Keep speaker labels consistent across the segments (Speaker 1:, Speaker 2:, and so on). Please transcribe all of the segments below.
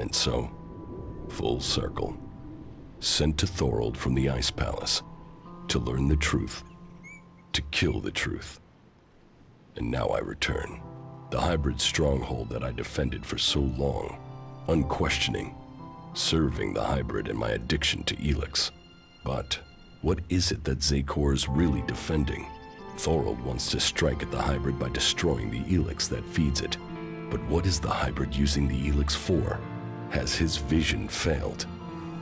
Speaker 1: And so, full circle, sent to Thorold from the Ice Palace to learn the truth, to kill the truth. And now I return, the hybrid stronghold that I defended for so long, unquestioning, serving the hybrid and my addiction to Elex. But what is it that Zakor is really defending? Thorold wants to strike at the hybrid by destroying the Elex that feeds it. But what is the hybrid using the Elex for? Has his vision failed,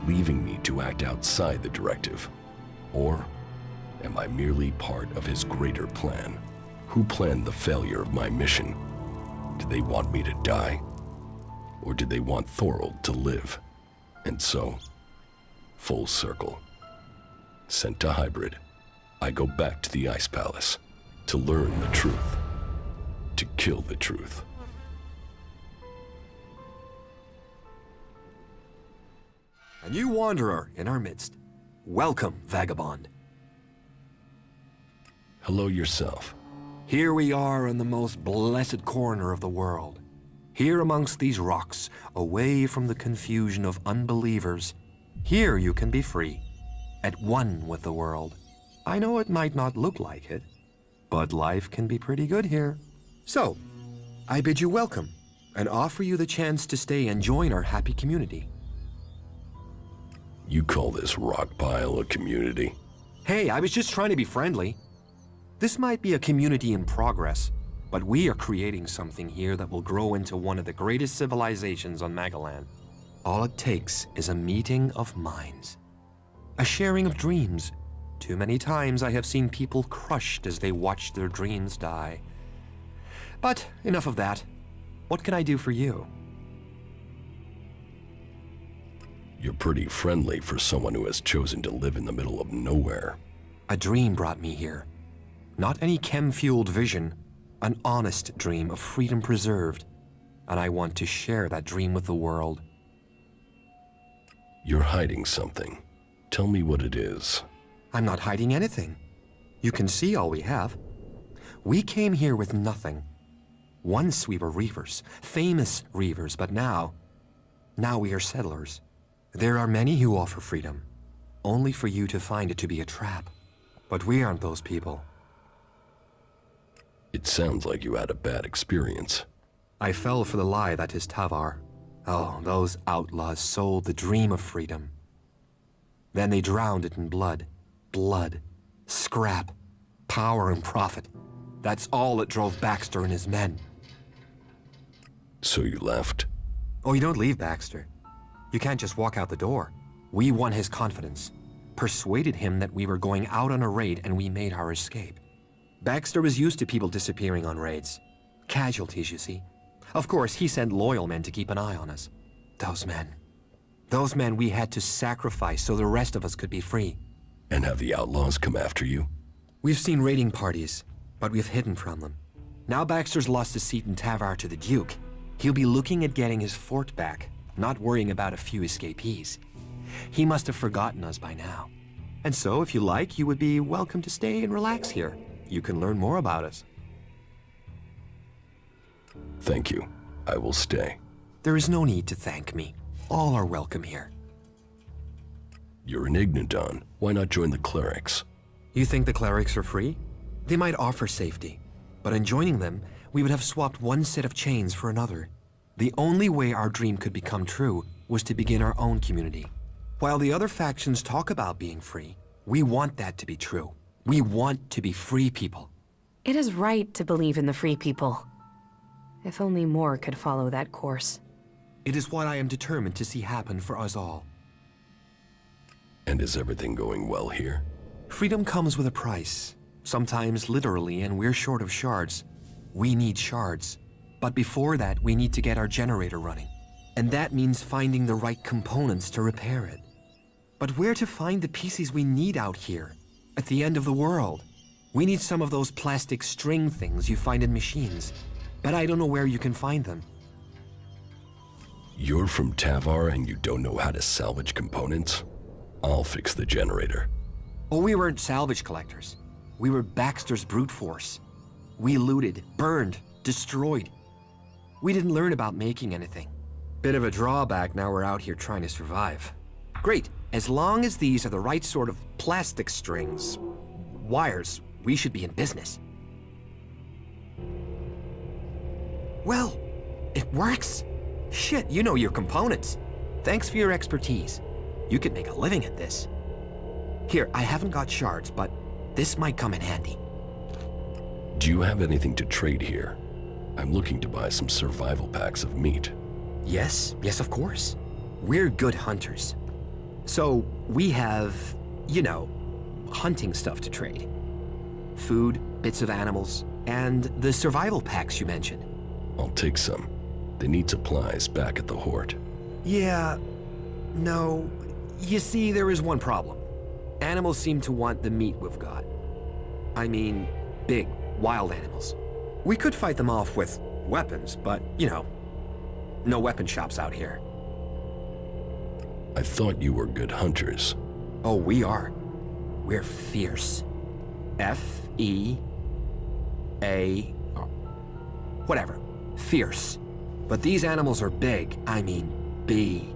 Speaker 1: leaving me to act outside the directive? Or am I merely part of his greater plan? Who planned the failure of my mission? Did they want me to die? Or did they want Thorold to live? And so, full circle. Sent to hybrid, I go back to the Ice Palace to learn the truth, to kill the truth.
Speaker 2: A new wanderer in our midst. Welcome, vagabond.
Speaker 1: Hello yourself.
Speaker 2: Here we are in the most blessed corner of the world. Here amongst these rocks, away from the confusion of unbelievers. Here you can be free, at one with the world. I know it might not look like it, but life can be pretty good here. So, I bid you welcome, and offer you the chance to stay and join our happy community.
Speaker 1: You call this rock pile a community?
Speaker 2: Hey, I was just trying to be friendly. This might be a community in progress, but we are creating something here that will grow into one of the greatest civilizations on Magalan. All it takes is a meeting of minds, a sharing of dreams. Too many times I have seen people crushed as they watch their dreams die. But enough of that. What can I do for you?
Speaker 1: You're pretty friendly for someone who has chosen to live in the middle of nowhere.
Speaker 2: A dream brought me here. Not any chem-fueled vision, an honest dream of freedom preserved. And I want to share that dream with the world.
Speaker 1: You're hiding something. Tell me what it is.
Speaker 2: I'm not hiding anything. You can see all we have. We came here with nothing. Once we were reavers, famous reavers, but now we are settlers. There are many who offer freedom, only for you to find it to be a trap. But we aren't those people.
Speaker 1: It sounds like you had a bad experience.
Speaker 2: I fell for the lie that is Tavar. Oh, those outlaws sold the dream of freedom. Then they drowned it in blood. Blood, scrap, power, and profit. That's all that drove Baxter and his men.
Speaker 1: So you left?
Speaker 2: Oh, you don't leave Baxter. You can't just walk out the door. We won his confidence, persuaded him that we were going out on a raid, and we made our escape. Baxter was used to people disappearing on raids. Casualties, you see. Of course, he sent loyal men to keep an eye on us. Those men we had to sacrifice so the rest of us could be free.
Speaker 1: And have the outlaws come after you?
Speaker 2: We've seen raiding parties, but we've hidden from them. Now Baxter's lost his seat in Tavar to the Duke. He'll be looking at getting his fort back, not worrying about a few escapees. He must have forgotten us by now. And so, if you like, you would be welcome to stay and relax here. You can learn more about us.
Speaker 1: Thank you. I will stay.
Speaker 2: There is no need to thank me. All are welcome here.
Speaker 1: You're an Ignodon. Why not join the clerics?
Speaker 2: You think the clerics are free? They might offer safety, but in joining them, we would have swapped one set of chains for another. The only way our dream could become true was to begin our own community. While the other factions talk about being free, we want that to be true. We want to be free people.
Speaker 3: It is right to believe in the free people. If only more could follow that course.
Speaker 2: It is what I am determined to see happen for us all.
Speaker 1: And is everything going well here?
Speaker 2: Freedom comes with a price. Sometimes literally, and we're short of shards. We need shards. But before that, we need to get our generator running. And that means finding the right components to repair it. But where to find the pieces we need out here? At the end of the world? We need some of those plastic string things you find in machines. But I don't know where you can find them.
Speaker 1: You're from Tavar and you don't know how to salvage components? I'll fix the generator.
Speaker 2: Oh, we weren't salvage collectors. We were Baxter's brute force. We looted, burned, destroyed. We didn't learn about making anything. Bit of a drawback now we're out here trying to survive. Great, as long as these are the right sort of plastic strings, wires, we should be in business. Well, it works. Shit, you know your components. Thanks for your expertise. You could make a living at this. Here, I haven't got shards, but this might come in handy.
Speaker 1: Do you have anything to trade here? I'm looking to buy some survival packs of meat.
Speaker 2: Yes, of course. We're good hunters. So, we have, you know, hunting stuff to trade. Food, bits of animals, and the survival packs you mentioned.
Speaker 1: I'll take some. They need supplies back at the Hort.
Speaker 2: Yeah, no. You see, there is one problem. Animals seem to want the meat we've got. I mean, big, wild animals. We could fight them off with weapons, but, you know, no weapon shops out here.
Speaker 1: I thought you were good hunters.
Speaker 2: Oh, we are. We're fierce. F-E-A... whatever. Fierce. But these animals are big. I mean, B-I-G.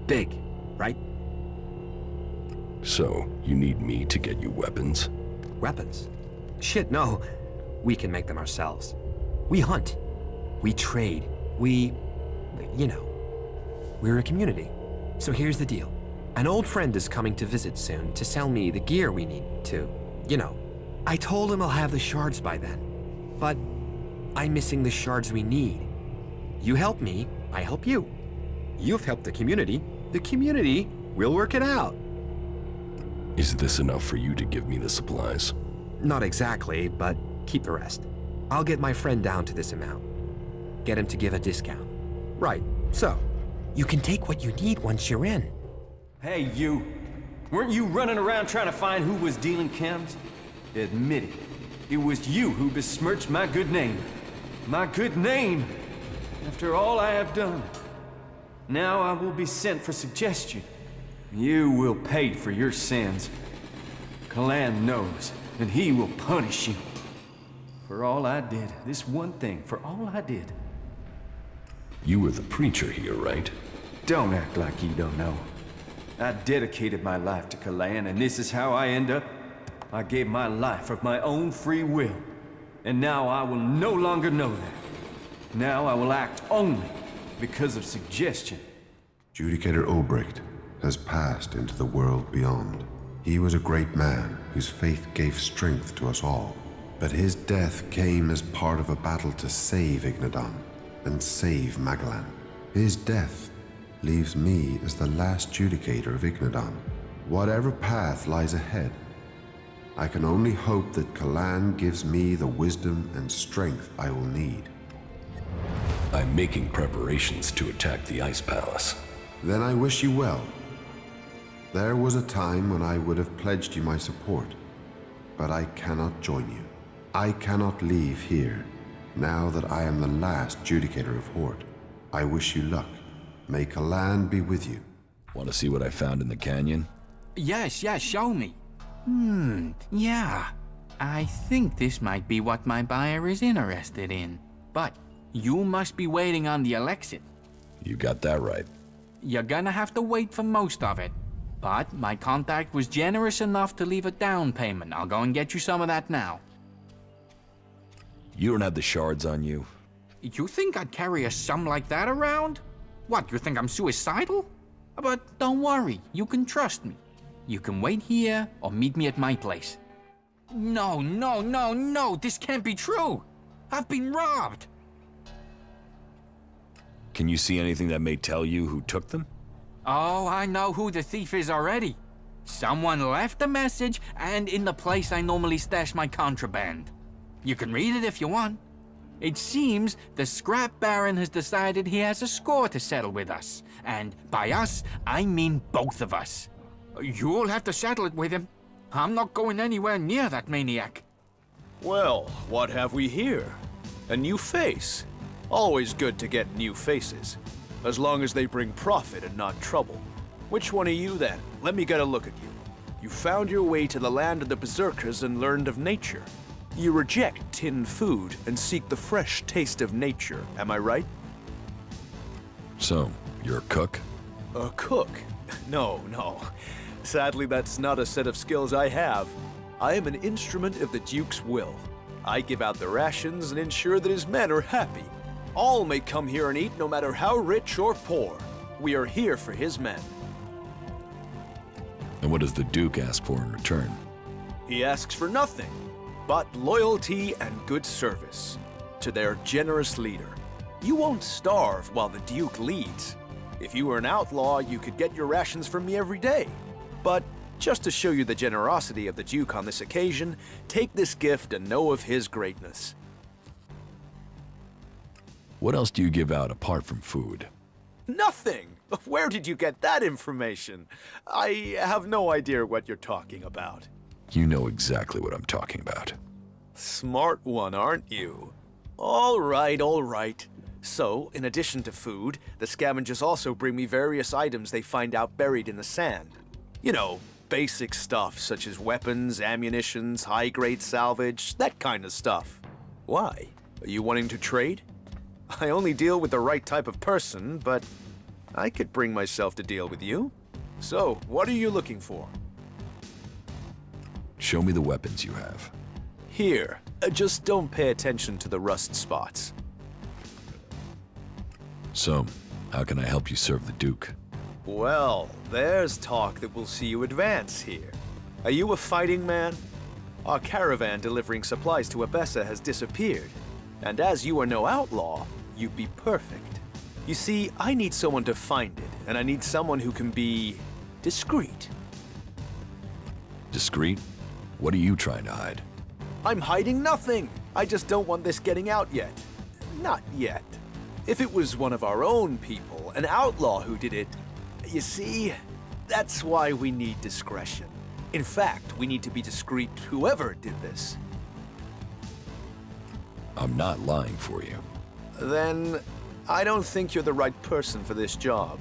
Speaker 2: Big, right?
Speaker 1: So, you need me to get you weapons?
Speaker 2: Weapons? Shit, no. We can make them ourselves. We hunt. We trade. We... you know. We're a community. So here's the deal. An old friend is coming to visit soon to sell me the gear we need to... you know. I told him I'll have the shards by then. But I'm missing the shards we need. You help me, I help you. You've helped the community will work it out.
Speaker 1: Is this enough for you to give me the supplies?
Speaker 2: Not exactly, but keep the rest. I'll get my friend down to this amount. Get him to give a discount. Right, so, you can take what you need once you're in.
Speaker 4: Hey, you. Weren't you running around trying to find who was dealing chems? Admit it. It was you who besmirched my good name. My good name! After all I have done. Now I will be sent for suggestion. You will pay for your sins. Kalan knows, and he will punish you. For all I did, this one thing, for all I did.
Speaker 1: You were the preacher here, right?
Speaker 4: Don't act like you don't know. I dedicated my life to Kalan, and this is how I end up. I gave my life of my own free will. And now I will no longer know that. Now I will act only because of suggestion.
Speaker 5: Judicator Obrecht has passed into the world beyond. He was a great man whose faith gave strength to us all. But his death came as part of a battle to save Ignadan and save Magalan. His death leaves me as the last Judicator of Ignadan. Whatever path lies ahead, I can only hope that Kalan gives me the wisdom and strength I will need.
Speaker 1: I'm making preparations to attack the Ice Palace.
Speaker 5: Then I wish you well. There was a time when I would have pledged you my support, but I cannot join you. I cannot leave here, now that I am the last Judicator of Hort. I wish you luck. May Kalan be with you.
Speaker 1: Want to see what I found in the canyon?
Speaker 6: Yes, show me. Yeah. I think this might be what my buyer is interested in. But you must be waiting on the Elexit.
Speaker 1: You got that right.
Speaker 6: You're gonna have to wait for most of it. But my contact was generous enough to leave a down payment. I'll go and get you some of that now.
Speaker 1: You don't have the shards on you?
Speaker 6: You think I'd carry a sum like that around? What, you think I'm suicidal? But don't worry, you can trust me. You can wait here or meet me at my place. No, this can't be true. I've been robbed.
Speaker 1: Can you see anything that may tell you who took them?
Speaker 6: Oh, I know who the thief is already. Someone left a message and in the place I normally stash my contraband. You can read it if you want. It seems the scrap baron has decided he has a score to settle with us. And by us, I mean both of us. You'll have to settle it with him. I'm not going anywhere near that maniac.
Speaker 7: Well, what have we here? A new face. Always good to get new faces. As long as they bring profit and not trouble. Which one are you then? Let me get a look at you. You found your way to the land of the Berserkers and learned of nature. You reject tinned food and seek the fresh taste of nature, am I right?
Speaker 1: So, you're a cook?
Speaker 7: A cook? No, no. Sadly, that's not a set of skills I have. I am an instrument of the Duke's will. I give out the rations and ensure that his men are happy. All may come here and eat no matter how rich or poor. We are here for his men.
Speaker 1: And what does the Duke ask for in return?
Speaker 7: He asks for nothing but loyalty and good service to their generous leader. You won't starve while the Duke leads. If you were an outlaw, you could get your rations from me every day. But just to show you the generosity of the Duke on this occasion, take this gift and know of his greatness.
Speaker 1: What else do you give out apart from food?
Speaker 7: Nothing! Where did you get that information? I have no idea what you're talking about.
Speaker 1: You know exactly what I'm talking about.
Speaker 7: Smart one, aren't you? All right, all right. So, in addition to food, the scavengers also bring me various items they find out buried in the sand. You know, basic stuff such as weapons, ammunitions, high-grade salvage, that kind of stuff. Why? Are you wanting to trade? I only deal with the right type of person, but I could bring myself to deal with you. So, what are you looking for?
Speaker 1: Show me the weapons you have.
Speaker 7: Here, just don't pay attention to the rust spots.
Speaker 1: So, how can I help you serve the Duke?
Speaker 7: Well, there's talk that we'll see you advance here. Are you a fighting man? Our caravan delivering supplies to Abessa has disappeared, and as you are no outlaw, you'd be perfect. You see, I need someone to find it, and I need someone who can be discreet.
Speaker 1: Discreet? What are you trying to hide?
Speaker 7: I'm hiding nothing. I just don't want this getting out yet. Not yet. If it was one of our own people, an outlaw who did it, you see, that's why we need discretion. In fact, we need to be discreet whoever did this.
Speaker 1: I'm not lying for you.
Speaker 7: Then, I don't think you're the right person for this job.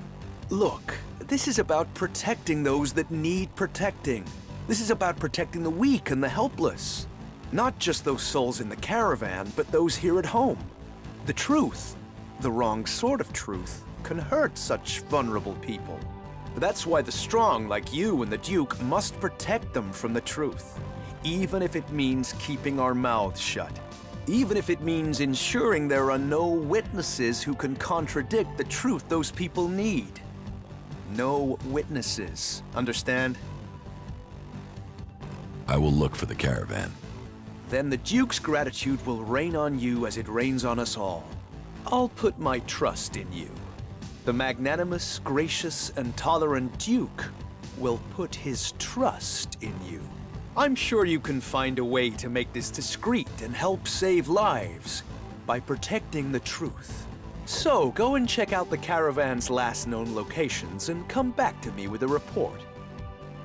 Speaker 7: Look, this is about protecting those that need protecting. This is about protecting the weak and the helpless. Not just those souls in the caravan, but those here at home. The truth, the wrong sort of truth, can hurt such vulnerable people. That's why the strong, like you and the Duke, must protect them from the truth. Even if it means keeping our mouths shut. Even if it means ensuring there are no witnesses who can contradict the truth those people need. No witnesses, understand?
Speaker 1: I will look for the caravan.
Speaker 7: Then the Duke's gratitude will rain on you as it rains on us all. I'll put my trust in you. The magnanimous, gracious, and tolerant Duke will put his trust in you. I'm sure you can find a way to make this discreet and help save lives by protecting the truth. So go and check out the caravan's last known locations and come back to me with a report.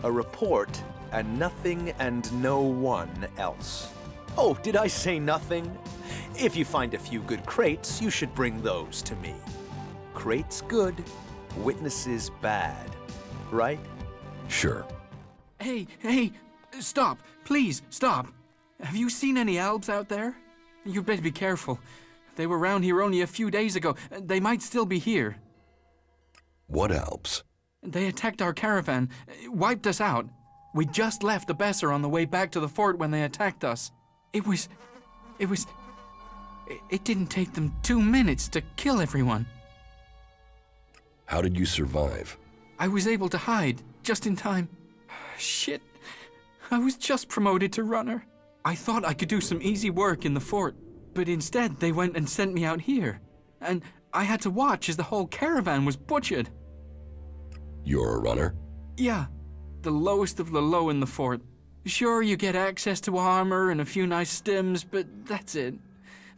Speaker 7: A report and nothing and no one else. Oh, did I say nothing? If you find a few good crates, you should bring those to me. Crates good, witnesses bad, right?
Speaker 1: Sure.
Speaker 6: Hey, stop. Please, stop. Have you seen any elves out there? You better be careful. They were around here only a few days ago. They might still be here.
Speaker 1: What Alps?
Speaker 6: They attacked our caravan, wiped us out. We just left the Besser on the way back to the fort when they attacked us. It didn't take them 2 minutes to kill everyone.
Speaker 1: How did you survive?
Speaker 6: I was able to hide, just in time. Shit. I was just promoted to runner. I thought I could do some easy work in the fort, but instead they went and sent me out here. And I had to watch as the whole caravan was butchered.
Speaker 1: You're a runner?
Speaker 6: Yeah, the lowest of the low in the fort. Sure, you get access to armor and a few nice stims, but that's it.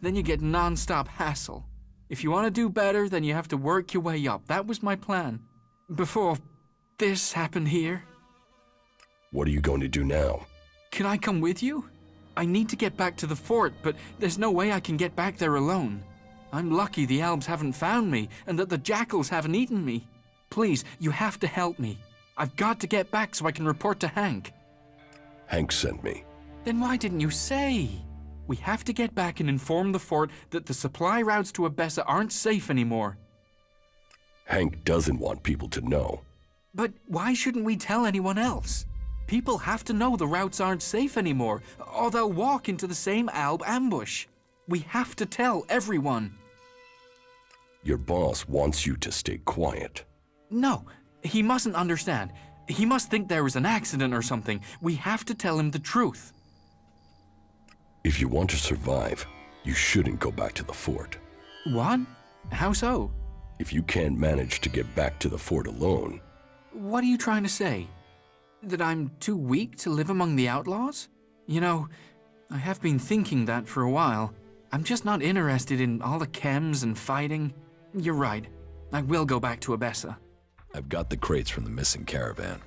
Speaker 6: Then you get non-stop hassle. If you want to do better, then you have to work your way up. That was my plan. Before this happened here.
Speaker 1: What are you going to do now?
Speaker 6: Can I come with you? I need to get back to the fort, but there's no way I can get back there alone. I'm lucky the elves haven't found me, and that the jackals haven't eaten me. Please, you have to help me. I've got to get back so I can report to Hank.
Speaker 1: Hank sent me.
Speaker 6: Then why didn't you say? We have to get back and inform the fort that the supply routes to Abessa aren't safe anymore.
Speaker 1: Hank doesn't want people to know.
Speaker 6: But why shouldn't we tell anyone else? People have to know the routes aren't safe anymore, or they'll walk into the same Alb ambush. We have to tell everyone.
Speaker 1: Your boss wants you to stay quiet.
Speaker 6: No, he mustn't understand. He must think there was an accident or something. We have to tell him the truth.
Speaker 1: If you want to survive, you shouldn't go back to the fort.
Speaker 6: What? How so?
Speaker 1: If you can't manage to get back to the fort alone,
Speaker 6: What are you trying to say? That I'm too weak to live among the outlaws? You know, I have been thinking that for a while. I'm just not interested in all the chems and fighting. You're right. I will go back to Abessa.
Speaker 8: I've got the crates from the missing caravan.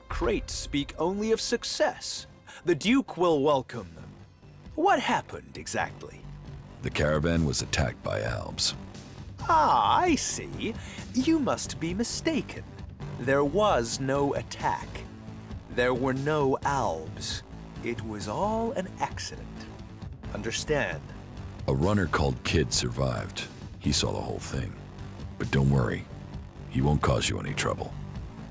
Speaker 7: Crates speak only of success. The Duke will welcome them. What happened exactly?
Speaker 8: The caravan was attacked by Albs.
Speaker 7: Ah, I see. You must be mistaken. There was no attack. There were no Albs. It was all an accident. Understand?
Speaker 8: A runner called Kid survived. He saw the whole thing. But don't worry, he won't cause you any trouble.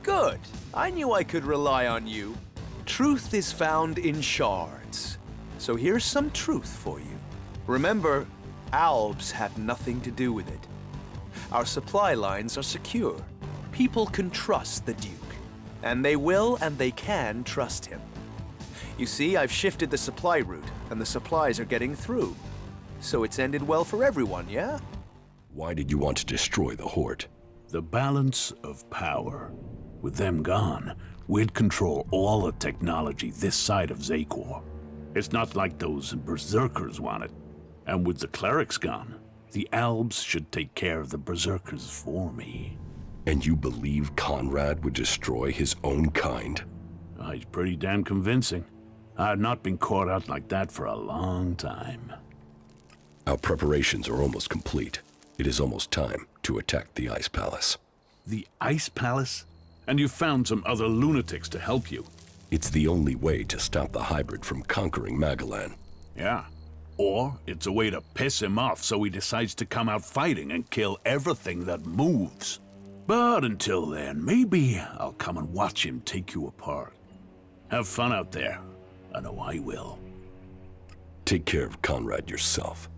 Speaker 7: Good. I knew I could rely on you. Truth is found in shards. So here's some truth for you. Remember, Albs had nothing to do with it. Our supply lines are secure. People can trust the Duke. And they will and they can trust him. You see, I've shifted the supply route, and the supplies are getting through. So it's ended well for everyone, yeah?
Speaker 1: why did you want to destroy the Horde?
Speaker 9: The balance of power. With them gone, we'd control all the technology this side of Zakor. It's not like those berserkers want it. And with the clerics gone, the Albs should take care of the berserkers for me.
Speaker 1: And you believe Conrad would destroy his own kind?
Speaker 9: He's pretty damn convincing. I've not been caught out like that for a long time.
Speaker 1: Our preparations are almost complete. It is almost time to attack the Ice Palace.
Speaker 9: The Ice Palace? And you found some other lunatics to help you.
Speaker 1: It's the only way to stop the hybrid from conquering Magalan.
Speaker 9: Yeah. Or it's a way to piss him off so he decides to come out fighting and kill everything that moves. But until then, maybe I'll come and watch him take you apart. Have fun out there. I know I will.
Speaker 1: Take care of Conrad yourself.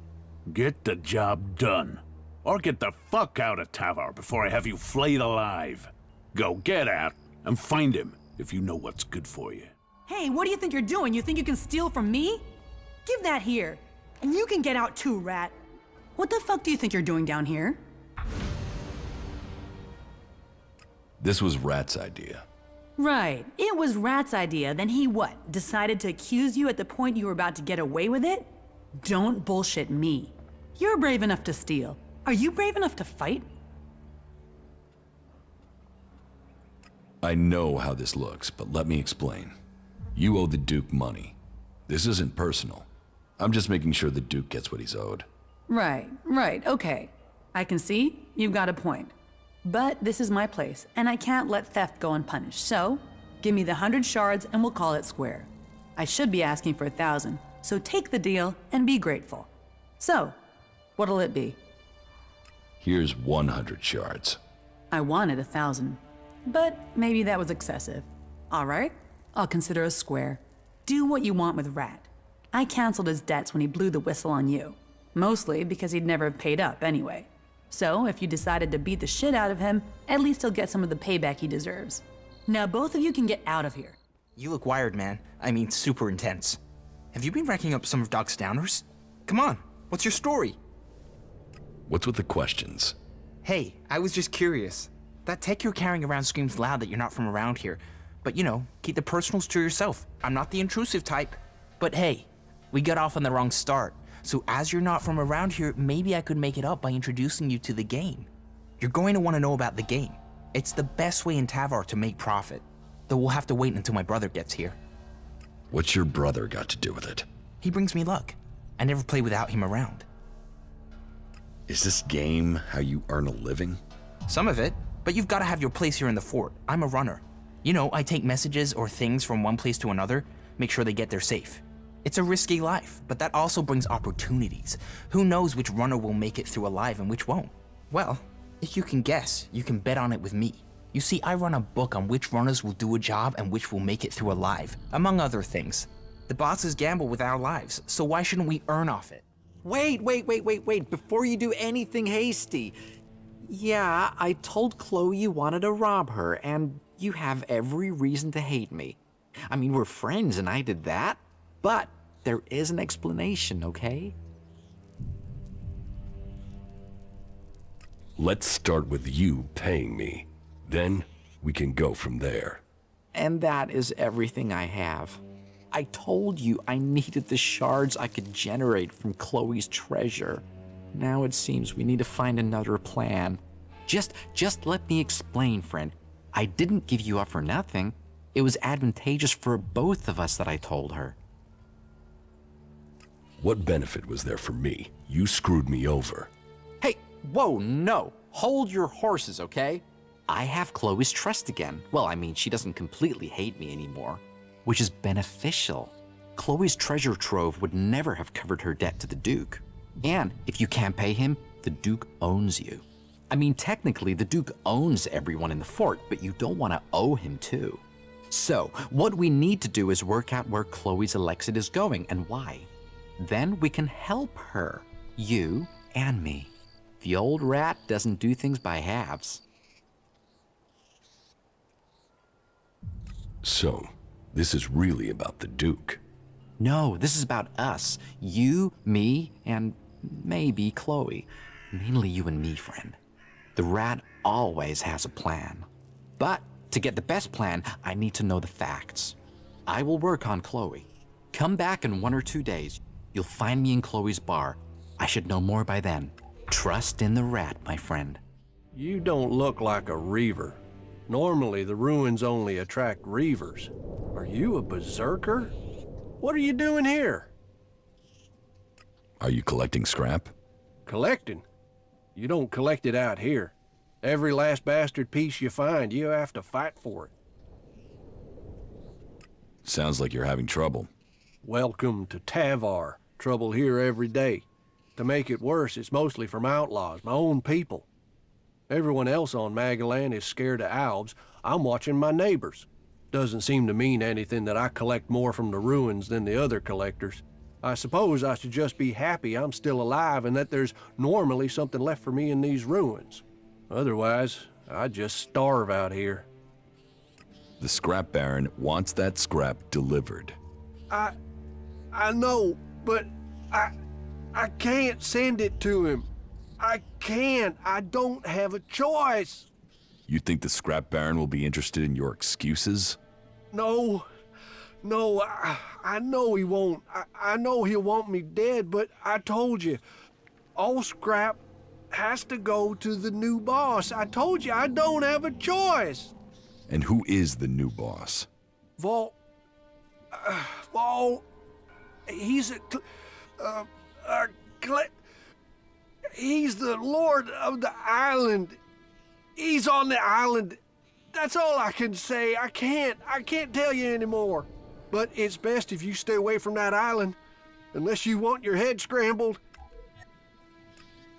Speaker 9: Get the job done. Or get the fuck out of Tavar before I have you flayed alive. Go get out and find him if you know what's good for you.
Speaker 10: Hey, what do you think you're doing? You think you can steal from me? Give that here. And you can get out too, rat. What the fuck do you think you're doing down here?
Speaker 8: This was Rat's idea.
Speaker 10: Right. It was Rat's idea. Then he what? Decided to accuse you at the point you were about to get away with it? Don't bullshit me. You're brave enough to steal. Are you brave enough to fight?
Speaker 8: I know how this looks, but let me explain. You owe the Duke money. This isn't personal. I'm just making sure the Duke gets what he's owed.
Speaker 10: Right, okay. I can see you've got a point. But this is my place, and I can't let theft go unpunished. So, give me the 100 shards and we'll call it square. I should be asking for 1,000, so take the deal and be grateful. So, what'll it be?
Speaker 8: Here's 100 shards.
Speaker 10: I wanted 1,000, but maybe that was excessive. All right, I'll consider a square. Do what you want with Rat. I canceled his debts when he blew the whistle on you, mostly because he'd never paid up anyway. So if you decided to beat the shit out of him, at least he'll get some of the payback he deserves. Now both of you can get out of here.
Speaker 11: You look wired, man. I mean, super intense. Have you been racking up some of Doc's downers? Come on, what's your story?
Speaker 8: What's with the questions?
Speaker 11: Hey, I was just curious. That tech you're carrying around screams loud that you're not from around here. But you know, keep the personals to yourself. I'm not the intrusive type. But hey, we got off on the wrong start. So as you're not from around here, maybe I could make it up by introducing you to the game. You're going to want to know about the game. It's the best way in Tavar to make profit. Though we'll have to wait until my brother gets here.
Speaker 8: What's your brother got to do with it?
Speaker 11: He brings me luck. I never play without him around.
Speaker 8: Is this game how you earn a living?
Speaker 11: Some of it, but you've got to have your place here in the fort. I'm a runner. You know, I take messages or things from one place to another, make sure they get there safe. It's a risky life, but that also brings opportunities. Who knows which runner will make it through alive and which won't? Well, if you can guess, you can bet on it with me. You see, I run a book on which runners will do a job and which will make it through alive, among other things. The bosses gamble with our lives, so why shouldn't we earn off it?
Speaker 12: Wait, before you do anything hasty. Yeah, I told Chloe you wanted to rob her, and you have every reason to hate me. I mean, we're friends and I did that, but there is an explanation, okay?
Speaker 1: Let's start with you paying me. Then we can go from there.
Speaker 12: And that is everything I have. I told you I needed the shards I could generate from Chloe's treasure. Now it seems we need to find another plan. Just let me explain, friend. I didn't give you up for nothing. It was advantageous for both of us that I told her.
Speaker 1: What benefit was there for me? You screwed me over.
Speaker 12: Hey, whoa, no. Hold your horses, okay? I have Chloe's trust again. Well, I mean, she doesn't completely hate me anymore, which is beneficial. Chloe's treasure trove would never have covered her debt to the Duke. And if you can't pay him, the Duke owns you. I mean, technically, the Duke owns everyone in the fort, but you don't want to owe him too. So, what we need to do is work out where Chloe's Elexit is going and why. Then we can help her, you and me. The old rat doesn't do things by halves.
Speaker 1: So, this is really about the Duke.
Speaker 12: No, this is about us. You, me, and maybe Chloe. Mainly you and me, friend. The rat always has a plan. But to get the best plan, I need to know the facts. I will work on Chloe. Come back in 1 or 2 days. You'll find me in Chloe's bar. I should know more by then. Trust in the rat, my friend.
Speaker 13: You don't look like a reaver. Normally, the ruins only attract reavers. Are you a berserker? What are you doing here?
Speaker 8: Are you collecting scrap?
Speaker 13: Collecting? You don't collect it out here. Every last bastard piece you find, you have to fight for it.
Speaker 8: Sounds like you're having trouble.
Speaker 13: Welcome to Tavar. Trouble here every day. To make it worse, it's mostly from outlaws, my own people. Everyone else on Magalan is scared of Albs. I'm watching my neighbors. Doesn't seem to mean anything that I collect more from the ruins than the other collectors. I suppose I should just be happy I'm still alive and that there's normally something left for me in these ruins. Otherwise, I'd just starve out here.
Speaker 8: The scrap baron wants that scrap delivered.
Speaker 13: I know, but I can't send it to him. I can't. I don't have a choice.
Speaker 8: You think the scrap baron will be interested in your excuses?
Speaker 13: No, I know he won't. I know he'll want me dead, but I told you, all scrap has to go to the new boss. I told you I don't have a choice.
Speaker 8: And who is the new boss?
Speaker 13: Vol, he's he's the lord of the island. He's on the island. That's all I can say. I can't tell you anymore. But it's best if you stay away from that island, unless you want your head scrambled.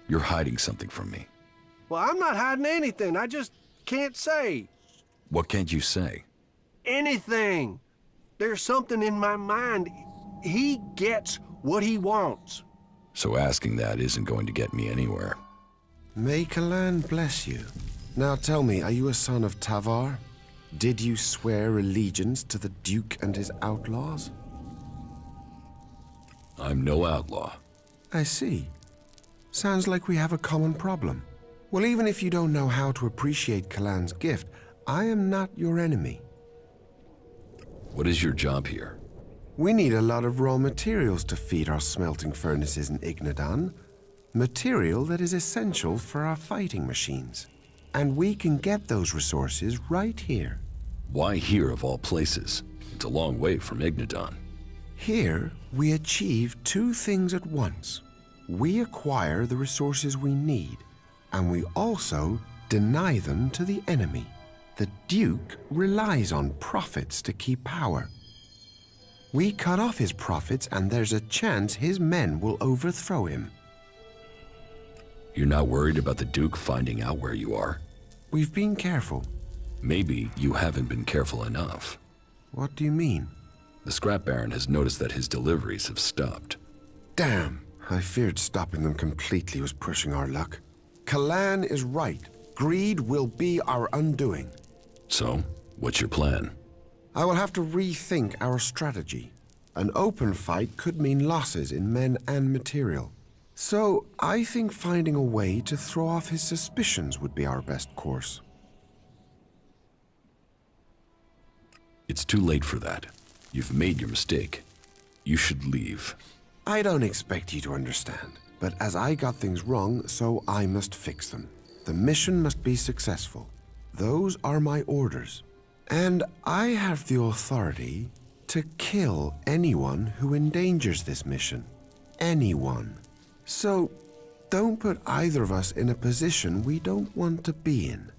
Speaker 8: You're hiding something from me.
Speaker 13: Well, I'm not hiding anything. I just can't say.
Speaker 8: What can't you say?
Speaker 13: Anything. There's something in my mind. He gets what he wants.
Speaker 8: So asking that isn't going to get me anywhere.
Speaker 5: May Kalan bless you. Now tell me, are you a son of Tavar? Did you swear allegiance to the Duke and his outlaws?
Speaker 8: I'm no outlaw.
Speaker 5: I see. Sounds like we have a common problem. Well, even if you don't know how to appreciate Kalan's gift, I am not your enemy.
Speaker 8: What is your job here?
Speaker 5: We need a lot of raw materials to feed our smelting furnaces in Ignadan. Material that is essential for our fighting machines. And we can get those resources right here.
Speaker 8: Why here of all places? It's a long way from Ignadan.
Speaker 5: Here, we achieve two things at once. We acquire the resources we need, and we also deny them to the enemy. The Duke relies on profits to keep power. We cut off his profits, and there's a chance his men will overthrow him.
Speaker 1: You're not worried about the Duke finding out where you are?
Speaker 5: We've been careful.
Speaker 1: Maybe you haven't been careful enough.
Speaker 5: What do you mean?
Speaker 1: The Scrap Baron has noticed that his deliveries have stopped.
Speaker 5: Damn, I feared stopping them completely was pushing our luck. Kalan is right. Greed will be our undoing.
Speaker 1: So, what's your plan?
Speaker 5: I will have to rethink our strategy. An open fight could mean losses in men and material. So, I think finding a way to throw off his suspicions would be our best course.
Speaker 1: It's too late for that. You've made your mistake. You should leave.
Speaker 5: I don't expect you to understand, but as I got things wrong, so I must fix them. The mission must be successful. Those are my orders. And I have the authority to kill anyone who endangers this mission. Anyone. So, don't put either of us in a position we don't want to be in.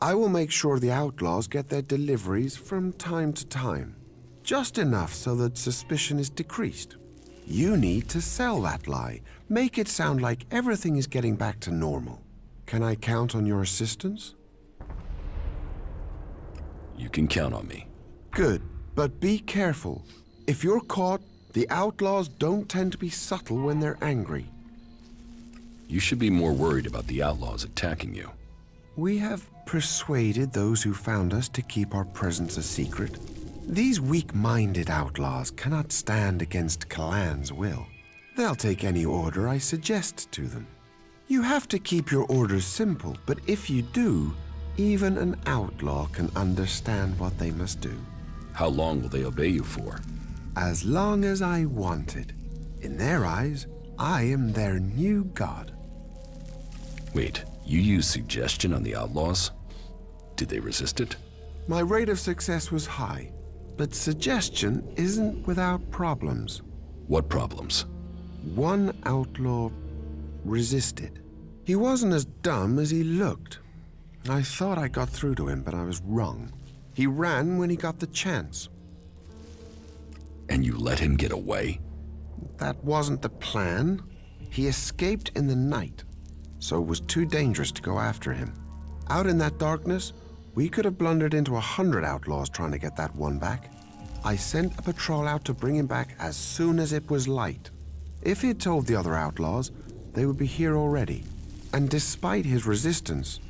Speaker 5: I will make sure the outlaws get their deliveries from time to time. Just enough so that suspicion is decreased. You need to sell that lie. Make it sound like everything is getting back to normal. Can I count on your assistance?
Speaker 1: You can count on me.
Speaker 5: Good, but be careful. If you're caught, the outlaws don't tend to be subtle when they're angry.
Speaker 1: You should be more worried about the outlaws attacking you.
Speaker 5: We have persuaded those who found us to keep our presence a secret. These weak-minded outlaws cannot stand against Kalan's will. They'll take any order I suggest to them. You have to keep your orders simple, but if you do, even an outlaw can understand what they must do.
Speaker 1: How long will they obey you for?
Speaker 5: As long as I want it. In their eyes, I am their new god.
Speaker 1: Wait, you used suggestion on the outlaws? Did they resist it?
Speaker 5: My rate of success was high, but suggestion isn't without problems.
Speaker 1: What problems?
Speaker 5: One outlaw resisted. He wasn't as dumb as he looked. I thought I got through to him, but I was wrong. He ran when he got the chance.
Speaker 1: And you let him get away?
Speaker 5: That wasn't the plan. He escaped in the night, so it was too dangerous to go after him. Out in that darkness, we could have blundered into 100 outlaws trying to get that one back. I sent a patrol out to bring him back as soon as it was light. If he'd told the other outlaws, they would be here already. And despite his resistance,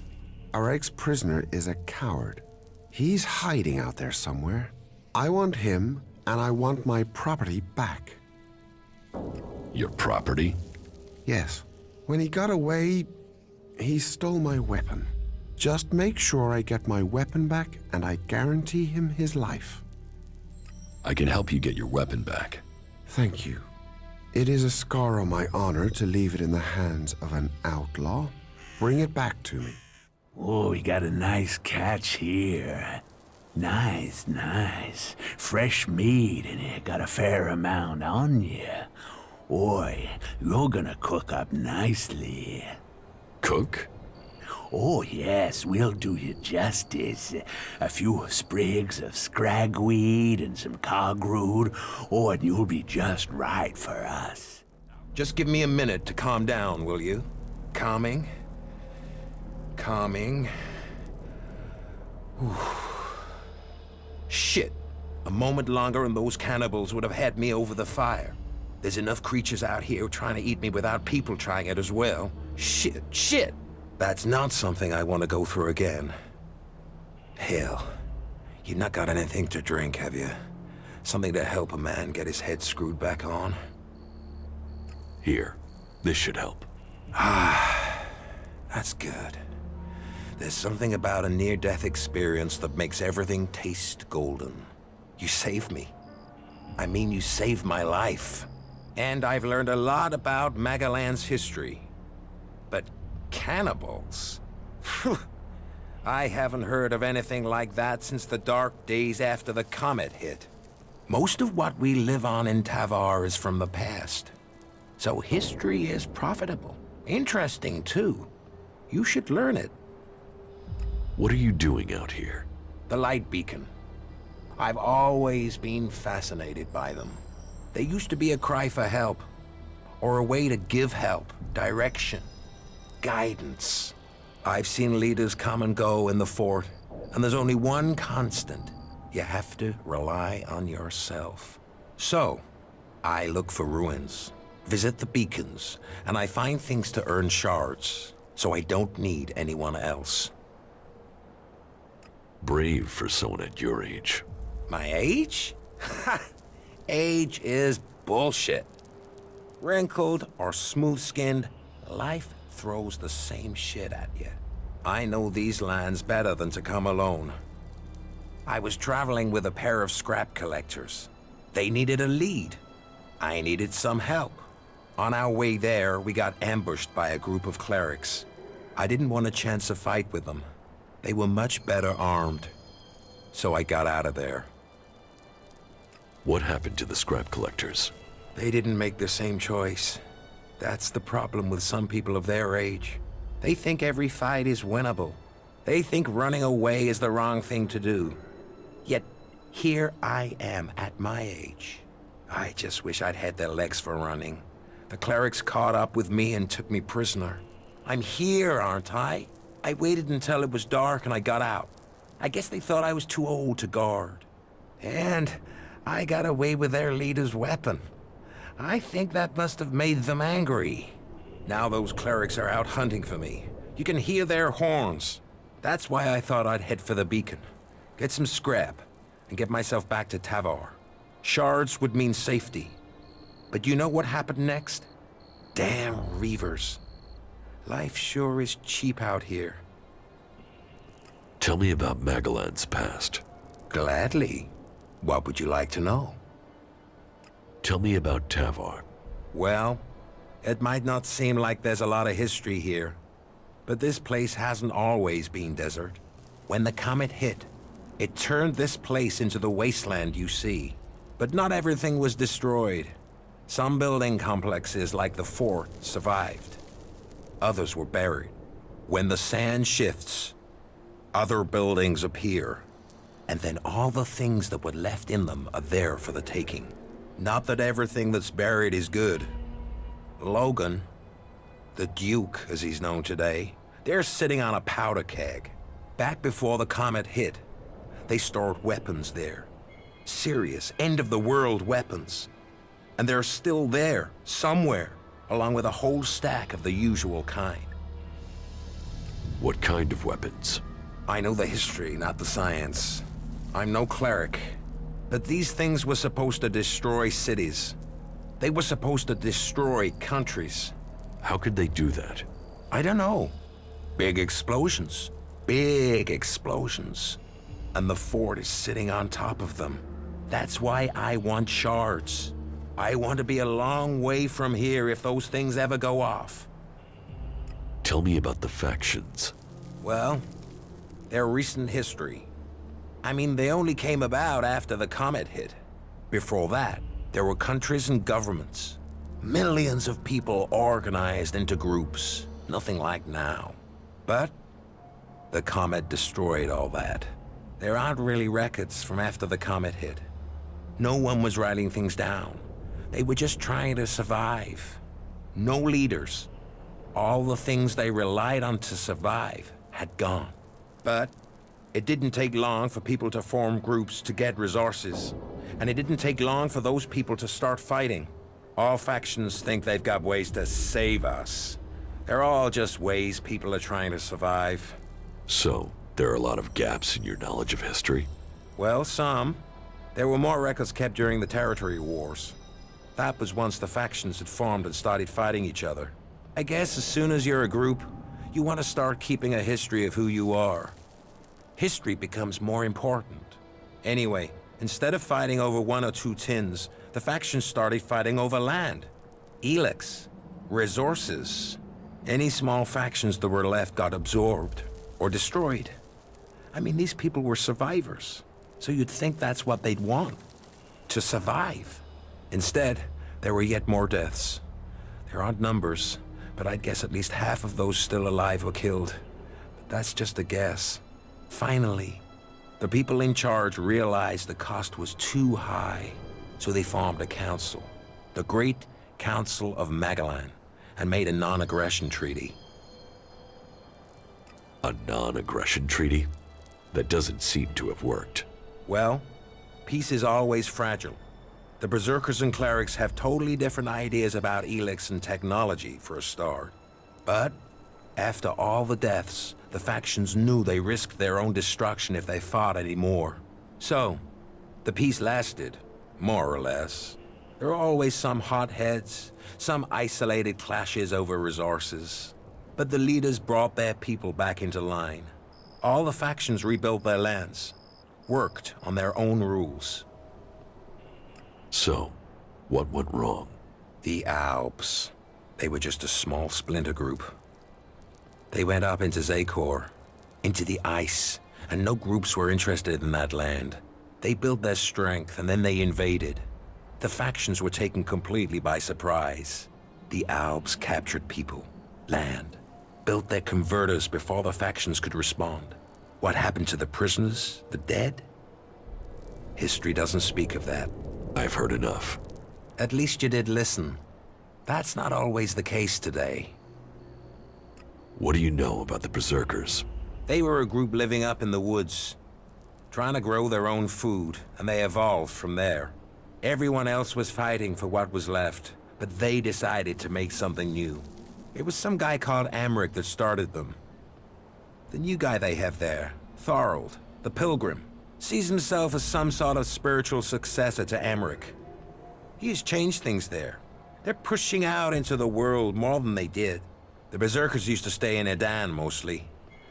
Speaker 5: our ex-prisoner is a coward. He's hiding out there somewhere. I want him, and I want my property back.
Speaker 1: Your property?
Speaker 5: Yes. When he got away, he stole my weapon. Just make sure I get my weapon back, and I guarantee him his life.
Speaker 1: I can help you get your weapon back.
Speaker 5: Thank you. It is a scar on my honor to leave it in the hands of an outlaw. Bring it back to me.
Speaker 9: Oh, we got a nice catch here. Nice, nice. Fresh meat, and it got a fair amount on you. Boy, you're gonna cook up nicely.
Speaker 1: Cook?
Speaker 9: Oh, yes, we'll do you justice. A few sprigs of scragweed and some cogroot. Oh, and you'll be just right for us.
Speaker 2: Just give me a minute to calm down, will you? Calming. Whew. Shit. A moment longer and those cannibals would have had me over the fire. There's enough creatures out here trying to eat me without people trying it as well. Shit. That's not something I want to go through again. Hell, you've not got anything to drink, have you? Something to help a man get his head screwed back on?
Speaker 1: Here, this should help.
Speaker 2: That's good. There's something about a near-death experience that makes everything taste golden. You saved me. I mean, you saved my life. And I've learned a lot about Magalan's history. But cannibals? I haven't heard of anything like that since the dark days after the comet hit. Most of what we live on in Tavar is from the past. So history is profitable. Interesting, too. You should learn it.
Speaker 1: What are you doing out here?
Speaker 2: The light beacon.
Speaker 14: I've always been fascinated by them. They used to be a cry for help, or a way to give help, direction, guidance. I've seen leaders come and go in the fort, and there's only one constant. You have to rely on yourself. So, I look for ruins, visit the beacons, and I find things to earn shards, so I don't need anyone else.
Speaker 1: Brave for someone at your age.
Speaker 14: My age? Ha! Age is bullshit. Wrinkled or smooth-skinned, life throws the same shit at you. I know these lands better than to come alone. I was traveling with a pair of scrap collectors. They needed a lead. I needed some help. On our way there, we got ambushed by a group of clerics. I didn't want a chance to fight with them. They were much better armed. So I got out of there.
Speaker 1: What happened to the scrap collectors?
Speaker 14: They didn't make the same choice. That's the problem with some people of their age. They think every fight is winnable. They think running away is the wrong thing to do. Yet, here I am at my age. I just wish I'd had their legs for running. The clerics caught up with me and took me prisoner. I'm here, aren't I? I waited until it was dark and I got out. I guess they thought I was too old to guard. And I got away with their leader's weapon. I think that must have made them angry. Now those clerics are out hunting for me. You can hear their horns. That's why I thought I'd head for the beacon. Get some scrap, and get myself back to Tavar. Shards would mean safety. But you know what happened next? Damn Reavers. Life sure is cheap out here.
Speaker 1: Tell me about Magellan's past.
Speaker 14: Gladly. What would you like to know?
Speaker 1: Tell me about Tavar.
Speaker 14: Well, it might not seem like there's a lot of history here, but this place hasn't always been desert. When the comet hit, it turned this place into the wasteland you see. But not everything was destroyed. Some building complexes, like the fort, survived. Others were buried. When the sand shifts, other buildings appear. And then all the things that were left in them are there for the taking. Not that everything that's buried is good. Logan, the Duke as he's known today, they're sitting on a powder keg. Back before the comet hit, they stored weapons there. Serious, end-of-the-world weapons. And they're still there, somewhere, along with a whole stack of the usual kind.
Speaker 1: What kind of weapons?
Speaker 14: I know the history, not the science. I'm no cleric. But these things were supposed to destroy cities. They were supposed to destroy countries.
Speaker 1: How could they do that?
Speaker 14: I don't know. Big explosions. Big explosions. And the fort is sitting on top of them. That's why I want shards. I want to be a long way from here if those things ever go off.
Speaker 1: Tell me about the factions.
Speaker 14: Well, they're recent history. I mean, they only came about after the comet hit. Before that, there were countries and governments. Millions of people organized into groups. Nothing like now. But the comet destroyed all that. There aren't really records from after the comet hit. No one was writing things down. They were just trying to survive. No leaders. All the things they relied on to survive had gone. But it didn't take long for people to form groups to get resources. And it didn't take long for those people to start fighting. All factions think they've got ways to save us. They're all just ways people are trying to survive.
Speaker 1: So, there are a lot of gaps in your knowledge of history?
Speaker 14: Well, some. There were more records kept during the territory wars. That was once the factions had formed and started fighting each other. I guess as soon as you're a group, you want to start keeping a history of who you are. History becomes more important. Anyway, instead of fighting over 1 or 2 tins, the factions started fighting over land. Elex. Resources. Any small factions that were left got absorbed or destroyed. I mean, these people were survivors, so you'd think that's what they'd want. To survive. Instead, there were yet more deaths. There aren't numbers, but I'd guess at least half of those still alive were killed. But that's just a guess. Finally, The people in charge realized the cost was too high, so they formed a council, the Great Council of Magellan, and made a non-aggression treaty.
Speaker 1: A non-aggression treaty? That doesn't seem to have worked.
Speaker 14: Well, peace is always fragile. The Berserkers and Clerics have totally different ideas about Elex and technology, for a start. But after all the deaths, the factions knew they risked their own destruction if they fought anymore. So, the peace lasted, more or less. There are always some hotheads, some isolated clashes over resources. But the leaders brought their people back into line. All the factions rebuilt their lands, worked on their own rules.
Speaker 1: So, what went wrong?
Speaker 14: The Alps. They were just a small splinter group. They went up into Zakor, into the ice, and no groups were interested in that land. They built their strength, and then they invaded. The factions were taken completely by surprise. The Alps captured people, land, built their converters before the factions could respond. What happened to the prisoners, the dead? History doesn't speak of that.
Speaker 1: I've heard enough.
Speaker 14: At least you did listen. That's not always the case today.
Speaker 1: What do you know about the Berserkers?
Speaker 14: They were a group living up in the woods, trying to grow their own food, and they evolved from there. Everyone else was fighting for what was left, but they decided to make something new. It was some guy called Amric that started them. The new guy they have there, Thorold, the Pilgrim, sees himself as some sort of spiritual successor to Amric. He has changed things there. They're pushing out into the world more than they did. The Berserkers used to stay in Edan mostly.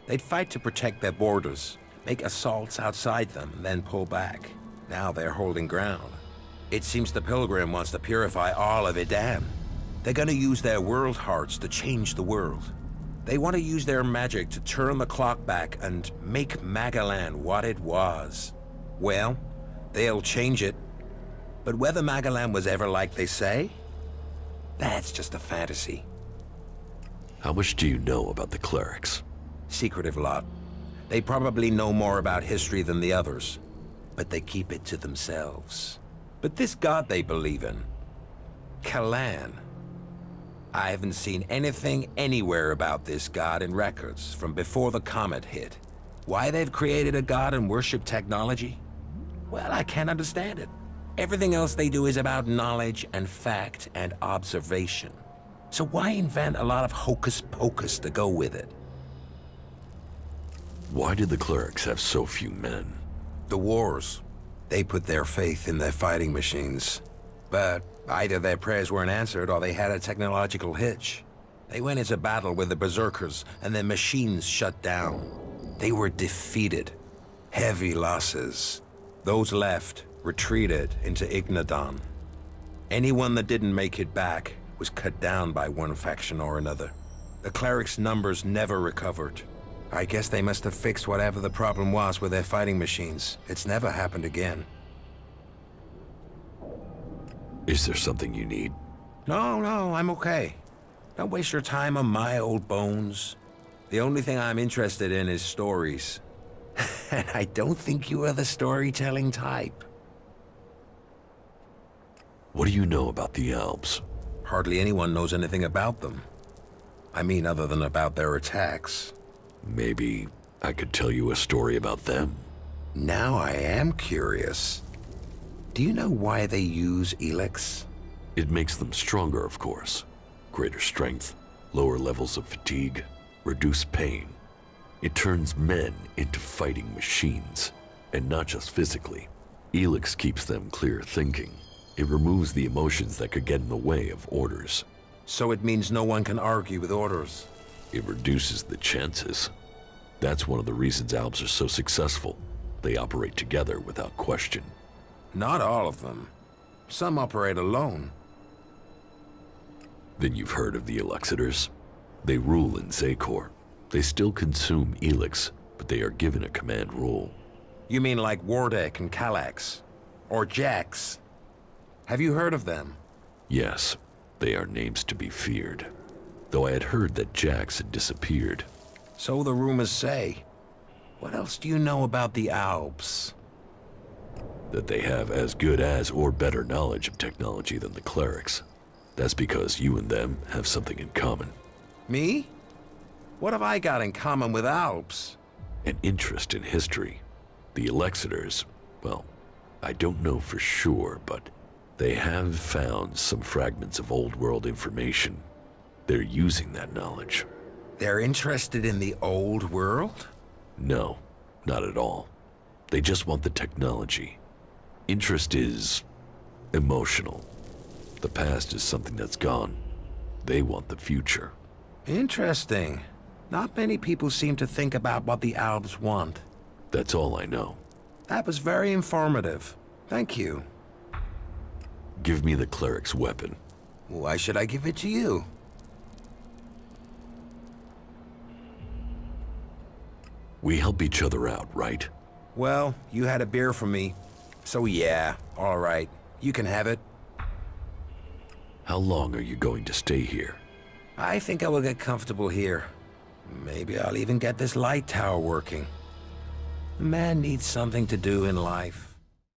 Speaker 14: They'd fight to protect their borders, make assaults outside them, then pull back. Now they're holding ground. It seems the Pilgrim wants to purify all of Edan. They're gonna use their world hearts to change the world. They want to use their magic to turn the clock back and make Magellan what it was. Well, they'll change it. But whether Magellan was ever like they say, that's just a fantasy.
Speaker 1: How much do you know about the clerics?
Speaker 14: Secretive lot. They probably know more about history than the others, but they keep it to themselves. But this god they believe in, Kalan, I haven't seen anything anywhere about this god in records from before the comet hit. Why they've created a god and worship technology? Well, I can't understand it. Everything else they do is about knowledge and fact and observation. So why invent a lot of hocus pocus to go with it?
Speaker 1: Why did the clerics have so few men?
Speaker 14: The wars. They put their faith in their fighting machines. But either their prayers weren't answered or they had a technological hitch. They went into battle with the Berserkers and their machines shut down. They were defeated. Heavy losses. Those left retreated into Ignadon. Anyone that didn't make it back was cut down by one faction or another. The clerics' numbers never recovered. I guess they must have fixed whatever the problem was with their fighting machines. It's never happened again.
Speaker 1: Is there something you need?
Speaker 14: No, I'm okay. Don't waste your time on my old bones. The only thing I'm interested in is stories. And I don't think you are the storytelling type.
Speaker 1: What do you know about the Alps?
Speaker 14: Hardly anyone knows anything about them. I mean, other than about their attacks.
Speaker 1: Maybe I could tell you a story about them.
Speaker 14: Now I am curious. Do you know why they use Elex?
Speaker 1: It makes them stronger, of course. Greater strength, lower levels of fatigue, reduced pain. It turns men into fighting machines, and not just physically. Elex keeps them clear thinking. It removes the emotions that could get in the way of orders.
Speaker 14: So it means no one can argue with orders?
Speaker 1: It reduces the chances. That's one of the reasons Alps are so successful. They operate together without question.
Speaker 14: Not all of them. Some operate alone.
Speaker 1: Then you've heard of the Elexitors? They rule in Zakor. They still consume Elex, but they are given a command role.
Speaker 14: You mean like Wardek and Kallax? Or Jax? Have you heard of them?
Speaker 1: Yes, they are names to be feared. Though I had heard that Jax had disappeared.
Speaker 14: So the rumors say. What else do you know about the Alps?
Speaker 1: That they have as good as or better knowledge of technology than the clerics. That's because you and them have something in common.
Speaker 14: Me? What have I got in common with Alps?
Speaker 1: An interest in history. The Elexiters, well, I don't know for sure, but they have found some fragments of old world information. They're using that knowledge.
Speaker 14: They're interested in the old world?
Speaker 1: No, not at all. They just want the technology. Interest is emotional. The past is something that's gone. They want the future.
Speaker 14: Interesting. Not many people seem to think about what the Alps want.
Speaker 1: That's all I know.
Speaker 14: That was very informative. Thank you.
Speaker 1: Give me the cleric's weapon.
Speaker 14: Why should I give it to you?
Speaker 1: We help each other out, right?
Speaker 14: Well, you had a beer from me. So yeah, all right. You can have it.
Speaker 1: How long are you going to stay here?
Speaker 14: I think I will get comfortable here. Maybe I'll even get this light tower working. A man needs something to do in life.